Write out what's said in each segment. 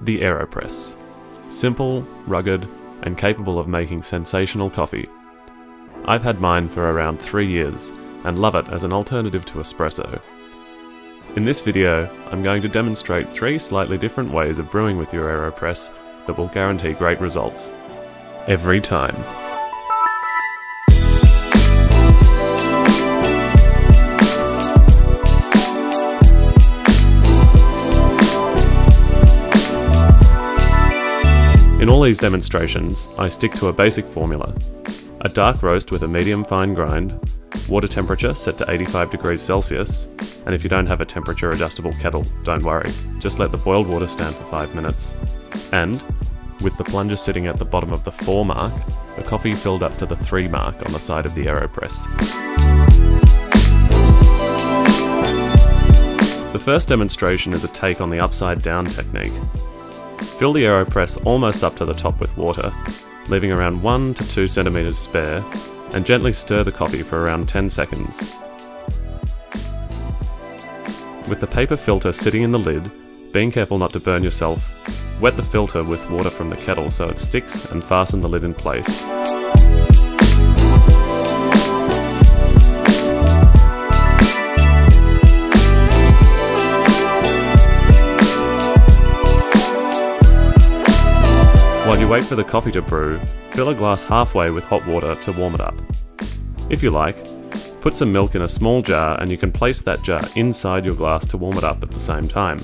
The Aeropress. Simple, rugged, and capable of making sensational coffee. I've had mine for around 3 years and love it as an alternative to espresso. In this video, I'm going to demonstrate 3 slightly different ways of brewing with your Aeropress that will guarantee great results. Every time. In all these demonstrations, I stick to a basic formula. A dark roast with a medium fine grind, water temperature set to 85 degrees Celsius, and if you don't have a temperature adjustable kettle, don't worry, just let the boiled water stand for 5 minutes. And, with the plunger sitting at the bottom of the 4 mark, the coffee filled up to the 3 mark on the side of the Aeropress. The first demonstration is a take on the upside down technique. Fill the Aeropress almost up to the top with water, leaving around 1 to 2 centimeters spare, and gently stir the coffee for around 10 seconds. With the paper filter sitting in the lid, being careful not to burn yourself, wet the filter with water from the kettle so it sticks and fasten the lid in place. While you wait for the coffee to brew, fill a glass halfway with hot water to warm it up. If you like, put some milk in a small jar and you can place that jar inside your glass to warm it up at the same time.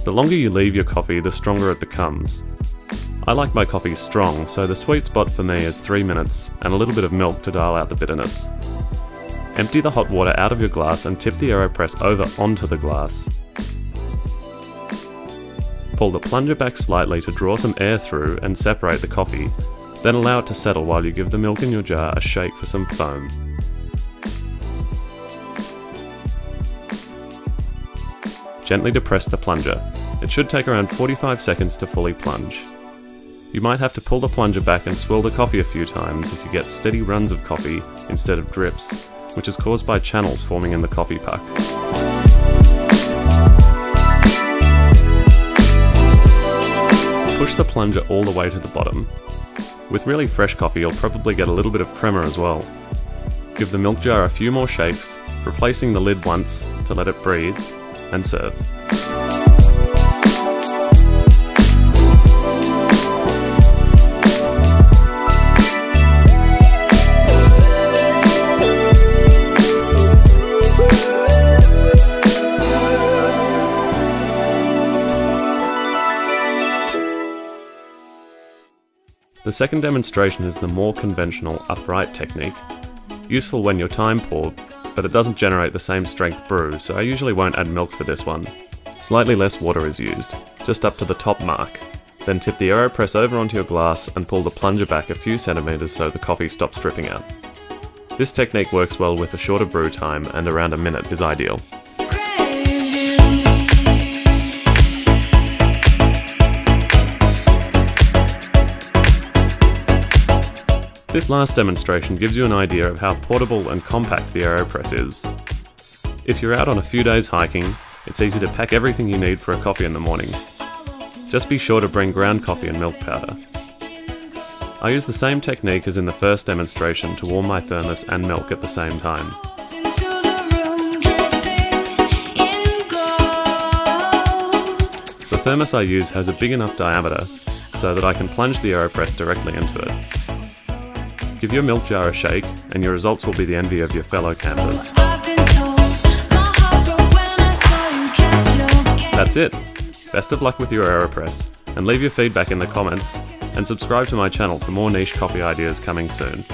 The longer you leave your coffee, the stronger it becomes. I like my coffee strong, so the sweet spot for me is 3 minutes and a little bit of milk to dial out the bitterness. Empty the hot water out of your glass and tip the Aeropress over onto the glass. Pull the plunger back slightly to draw some air through and separate the coffee, then allow it to settle while you give the milk in your jar a shake for some foam. Gently depress the plunger. It should take around 45 seconds to fully plunge. You might have to pull the plunger back and swirl the coffee a few times if you get steady runs of coffee instead of drips, which is caused by channels forming in the coffee puck. Push the plunger all the way to the bottom. With really fresh coffee, you'll probably get a little bit of crema as well. Give the milk jar a few more shakes, replacing the lid once to let it breathe, and serve. The second demonstration is the more conventional upright technique, useful when you're time poor, but it doesn't generate the same strength brew, so I usually won't add milk for this one. Slightly less water is used, just up to the top mark. Then tip the Aeropress over onto your glass and pull the plunger back a few centimeters so the coffee stops dripping out. This technique works well with a shorter brew time, and around a minute is ideal. This last demonstration gives you an idea of how portable and compact the Aeropress is. If you're out on a few days hiking, it's easy to pack everything you need for a coffee in the morning. Just be sure to bring ground coffee and milk powder. I use the same technique as in the first demonstration to warm my thermos and milk at the same time. The thermos I use has a big enough diameter so that I can plunge the Aeropress directly into it. Give your milk jar a shake, and your results will be the envy of your fellow campers. That's it! Best of luck with your Aeropress, and leave your feedback in the comments, and subscribe to my channel for more niche coffee ideas coming soon.